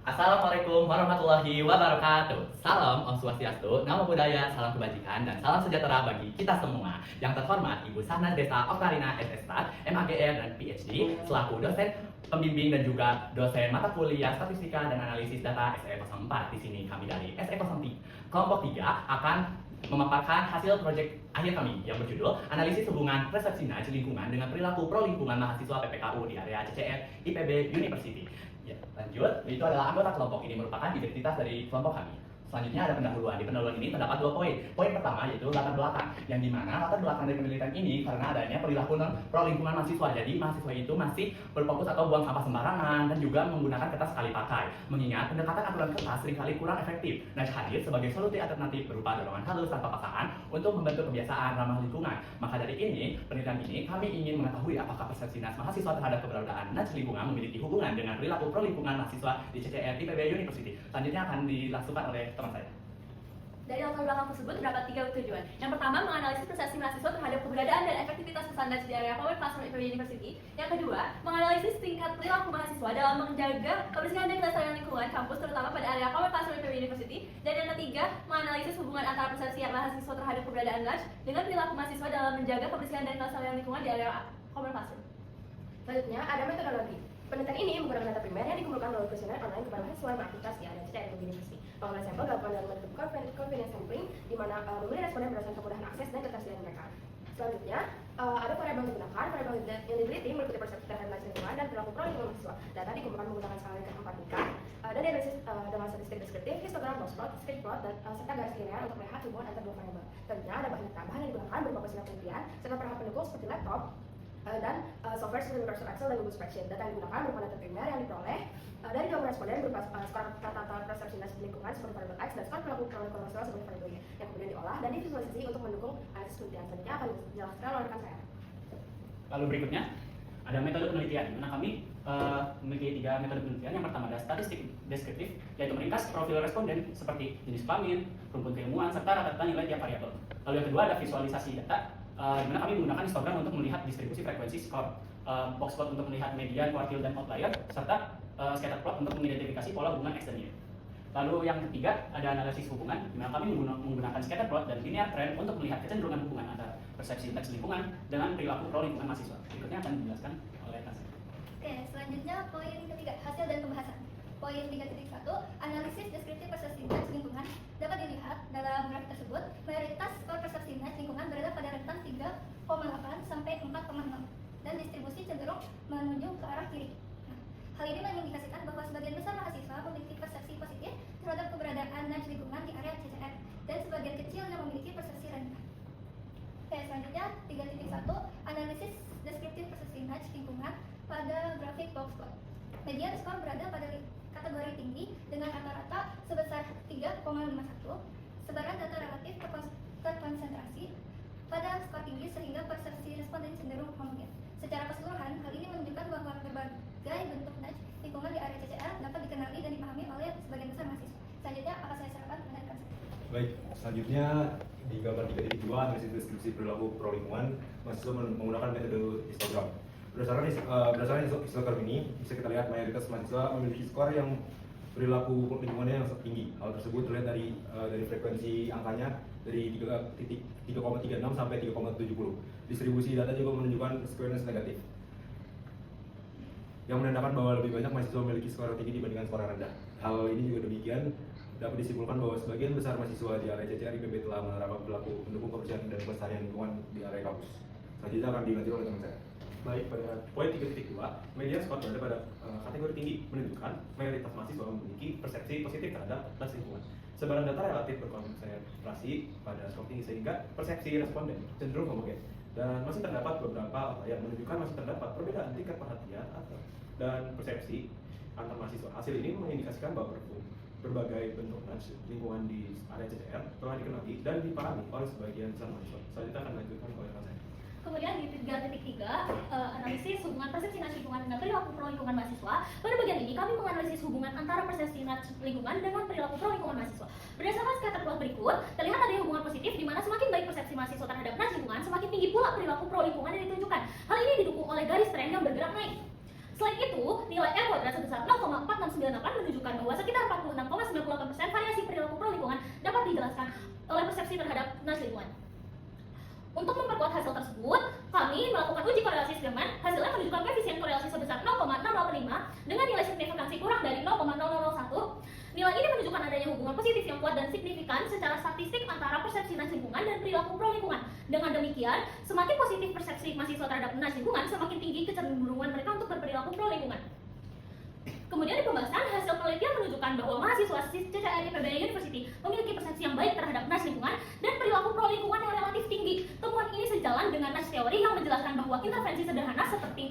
Assalamualaikum warahmatullahi wabarakatuh. Salam Om Swastiastu, Namo Buddhaya, salam kebajikan, dan salam sejahtera bagi kita semua. Yang terhormat Ibu Sahnas Desa Oktarina SSR, MAGR, dan PhD, selaku dosen pembimbing dan juga dosen mata kuliah statistika dan analisis data SE04. Di sini kami dari SE03 kelompok 3 akan memaparkan hasil proyek akhir kami yang berjudul Analisis Hubungan Persepsi Nudge Lingkungan dengan Perilaku Pro Lingkungan Mahasiswa PPKU di area CCR IPB University. Ya, lanjut, itu adalah anggota kelompok. Ini merupakan identitas dari kelompok kami. Selanjutnya ada pendahuluan. Di pendahuluan ini terdapat 2 poin. Poin pertama yaitu latar belakang, yang dimana latar belakang dari penelitian ini karena adanya perilaku pro lingkungan mahasiswa. Jadi mahasiswa itu masih berfokus atau buang sampah sembarangan dan juga menggunakan kertas sekali pakai. Mengingat pendekatan aturan kertas seringkali kurang efektif. Nudge hadir sebagai solusi alternatif berupa dorongan halus tanpa paksaan untuk membentuk kebiasaan ramah lingkungan. Maka dari ini, penelitian ini kami ingin mengetahui apakah persepsi Nudge mahasiswa terhadap keberadaan Nudge lingkungan memiliki hubungan dengan perilaku pro lingkungan mahasiswa di CCR IPB University. Selanjutnya akan dilangsungkan oleh teman saya. Dari latar belakang tersebut terdapat 3 tujuan. Yang pertama, menganalisis persepsi mahasiswa terhadap keberadaan dan efektivitas pesan Nudge di area Common Classroom IPB University. Yang kedua, menganalisis tingkat perilaku mahasiswa dalam menjaga kebersihan dan kelestarian lingkungan kampus, terutama pada area Common Classroom IPB University. Dan yang ketiga, menganalisis hubungan antara persepsi mahasiswa terhadap keberadaan Nudge dengan perilaku mahasiswa dalam menjaga kebersihan dan kelestarian lingkungan di area Common Classroom. Selanjutnya, ada metodologi. Penelitian ini menggunakan data primer yang dikumpulkan melalui kuesioner online kepada mahasiswa yang beraktivitas di area CCR University. Pengambilan sampel dilakukan dalam metode convenience sampling, di mana memilih responden berdasarkan kemudahan akses dan ketersediaan mereka. Selanjutnya, ada variabel yang digunakan. Variabel yang diteliti meliputi persepsi terhadap Nudge lingkungan dan perilaku pro lingkungan mahasiswa. Data dikumpulkan menggunakan skala Likert 4 tingkat dan dianalisis dengan statistik deskriptif, histogram, box plot, sketch plot, dan serta garis linear untuk melihat hubungan antara 2 variabel. Selanjutnya, ada bahan tambahan yang digunakan berupa kuesioner penelitian serta perangkat pendukung seperti laptop dan software seperti Microsoft Excel dan Google Spreadsheet. Data yang digunakan merupakan data primer yang diperoleh dari jawaban responden berupa skor rata-rata persepsi Nudge lingkungan seperti variabel X dan skor perilaku pro lingkungan mahasiswa sebagai variabel Y, yang kemudian diolah dan divisualisasi untuk mendukung analisis penelitian. Selanjutnya akan dijelaskan oleh rekan saya. Lalu berikutnya ada metode penelitian, di mana kami memiliki 3 metode penelitian. Yang pertama ada statistik deskriptif, yaitu meringkas profil responden seperti jenis kelamin, rumpun keilmuan, serta rata-rata nilai tiap variabel. Lalu yang kedua ada visualisasi data, di mana kami menggunakan histogram untuk melihat distribusi frekuensi skor, box plot untuk melihat median, quartile, dan outlier, serta scatter plot untuk mengidentifikasi pola hubungan X dan Y. Lalu yang ketiga ada analisis hubungan, di mana kami menggunakan scatter plot dan linear trend untuk melihat kecenderungan hubungan antara persepsi Nudge lingkungan dengan perilaku pro lingkungan mahasiswa. Berikutnya akan dijelaskan oleh Kak. Oke, selanjutnya poin ketiga, hasil dan pembahasan. Poin 3.1, analisis deskriptif persepsi Nudge lingkungan. Dapat dilihat dalam grafik tersebut, mayoritas skor persepsi Nudge lingkungan berada pada rentan 3,8 sampai 4,6 dan distribusi cenderung menuju ke arah kiri. Hal ini mengindikasikan bahwa sebagian besar mahasiswa memiliki persepsi positif terhadap keberadaan Nudge lingkungan di area CCR dan sebagian kecil yang memiliki persepsi rendah. Oke, selanjutnya 3.1, analisis deskriptif persepsi Nudge lingkungan pada grafik box plot. Median skor berada pada kategori tinggi dengan rata-rata sebesar 3,51. Sebaran data relatif terkonsentrasi pada skor tinggi sehingga persepsi responden cenderung homogen. Secara keseluruhan, hal ini menunjukkan bahwa berbagai bentuk Nudge lingkungan di area CCR dapat dikenali dan dipahami oleh sebagian besar mahasiswa. Selanjutnya akan saya serahkan kepada rekan saya. Baik, selanjutnya di gambar 3.2 analisis deskripsi perilaku pro lingkungan, mahasiswa menggunakan metode histogram. Berdasarkan histogram ini bisa kita lihat mayoritas mahasiswa memiliki skor yang perilaku lingkungannya yang tinggi. Hal tersebut terlihat dari frekuensi angkanya dari 3,36 sampai 3,70. Distribusi data juga menunjukkan squareness negatif, yang menandakan bahwa lebih banyak mahasiswa memiliki skor tinggi dibandingkan skor rendah. Hal ini juga demikian dapat disimpulkan bahwa sebagian besar mahasiswa di area CCR IPB telah menerapkan perilaku mendukung kebersihan dan kelestarian lingkungan di area kampus. Selanjutnya akan dilanjutkan oleh teman saya. Baik, pada poin 3.2, median skor berada pada kategori tinggi, menunjukkan mayoritas mahasiswa memiliki persepsi positif terhadap Nudge lingkungan. Sebaran data relatif berkonsentrasi pada skor tinggi sehingga persepsi responden cenderung homogen. Dan masih terdapat beberapa yang menunjukkan masih terdapat perbedaan tingkat perhatian dan persepsi antar mahasiswa. Hasil ini mengindikasikan bahwa berbagai bentuk Nudge lingkungan di area CCR telah dikenali dan dipahami oleh sebagian besar mahasiswa. Selanjutnya akan dilanjutkan oleh rekan saya. Kemudian di 3.3, analisis hubungan persepsi Nudge lingkungan dengan perilaku pro lingkungan mahasiswa. Pada bagian ini kami menganalisis hubungan antara persepsi Nudge lingkungan dengan perilaku pro lingkungan mahasiswa. Berdasarkan scatter plot berikut, terlihat adanya hubungan positif di mana semakin baik persepsi mahasiswa terhadap Nudge lingkungan, semakin tinggi pula perilaku pro lingkungan yang ditunjukkan. Hal ini didukung oleh garis tren yang bergerak naik. Selain itu, nilai R kuadrat sebesar 0,4698 menunjukkan bahwa sekitar 46,98% variasi perilaku pro lingkungan dapat dijelaskan oleh persepsi terhadap nudge lingkungan. Untuk memperkuat hasil tersebut, kami melakukan uji korelasi eksperimen. Hasilnya menunjukkan koefisien korelasi sebesar 0,685 dengan nilai signifikansi kurang dari 0,0001. Nilai ini menunjukkan adanya hubungan positif yang kuat dan signifikan secara statistik antara persepsi nudge lingkungan dan perilaku pro lingkungan. Dengan demikian, semakin positif persepsi mahasiswa terhadap nudge lingkungan, semakin tinggi kecenderungan mereka untuk berperilaku pro lingkungan. Kemudian di pembahasan, hasil penelitian menunjukkan bahwa mahasiswa CCR IPB University memiliki persepsi yang baik terhadap nudge lingkungan dan perilaku pro lingkungan yang relatif tinggi. Temuan ini sejalan dengan nudge teori yang menjelaskan bahwa intervensi sederhana seperti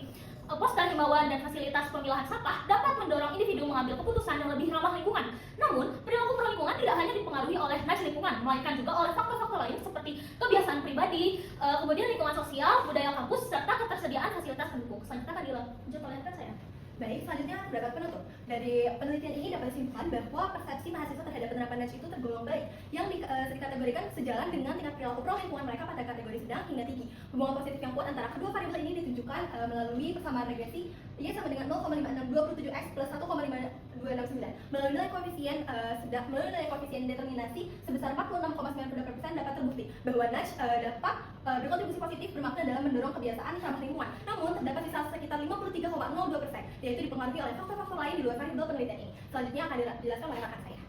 pos dan himbauan dan fasilitas pemilahan sampah dapat mendorong individu mengambil keputusan yang lebih ramah lingkungan. Namun, perilaku pro lingkungan tidak hanya dipengaruhi oleh nudge lingkungan, melainkan juga oleh faktor-faktor lain seperti kebiasaan pribadi, kemudian lingkungan sosial, budaya kampus, serta ketersediaan fasilitas pendukung. Selanjutnya akan dilanjut oleh rekan saya. Baik, selanjutnya pendapat penutup. Dari penelitian ini dapat disimpulkan bahwa persepsi mahasiswa terhadap penerapan nudge itu tergolong baik, yang dikategorikan sejalan dengan tingkat perilaku pro lingkungan mereka pada kategori sedang hingga tinggi. Hubungan positif yang kuat antara kedua variabel ini ditunjukkan melalui persamaan regresi Y sama dengan 0,5627x plus 1,5269. Melalui nilai koefisien determinasi sebesar 46,98% dapat terbukti bahwa nudge dapat berkontribusi positif bermakna dalam mendorong kebiasaan ramah lingkungan. Namun terdapat sisa sekitar 53,02%, yaitu dipengaruhi oleh faktor-faktor lain di luar variabel penelitian ini. Selanjutnya akan dijelaskan oleh rekan saya.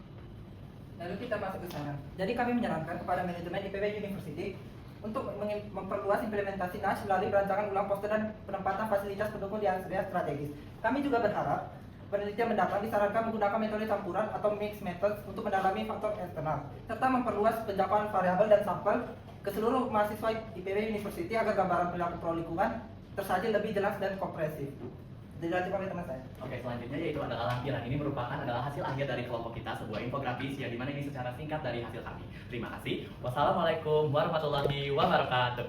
Lalu kita masuk ke sana. Jadi kami menyarankan kepada manajemen IPB University untuk memperluas implementasi nudge melalui perancangan ulang poster dan penempatan fasilitas pendukung di area strategis. Kami juga berharap penelitian mendatang disarankan menggunakan metode campuran atau mixed method untuk mendalami faktor eksternal, serta memperluas penjangkauan variabel dan sampel ke seluruh mahasiswa IPB University agar gambaran perilaku pro lingkungan tersaji lebih jelas dan komprehensif. Dilanjut oleh teman saya. Oke, selanjutnya yaitu adalah lampiran. Ini merupakan adalah hasil akhir dari kelompok kita, sebuah infografis yang dimana ini secara singkat dari hasil kami. Terima kasih. Wassalamualaikum warahmatullahi wabarakatuh.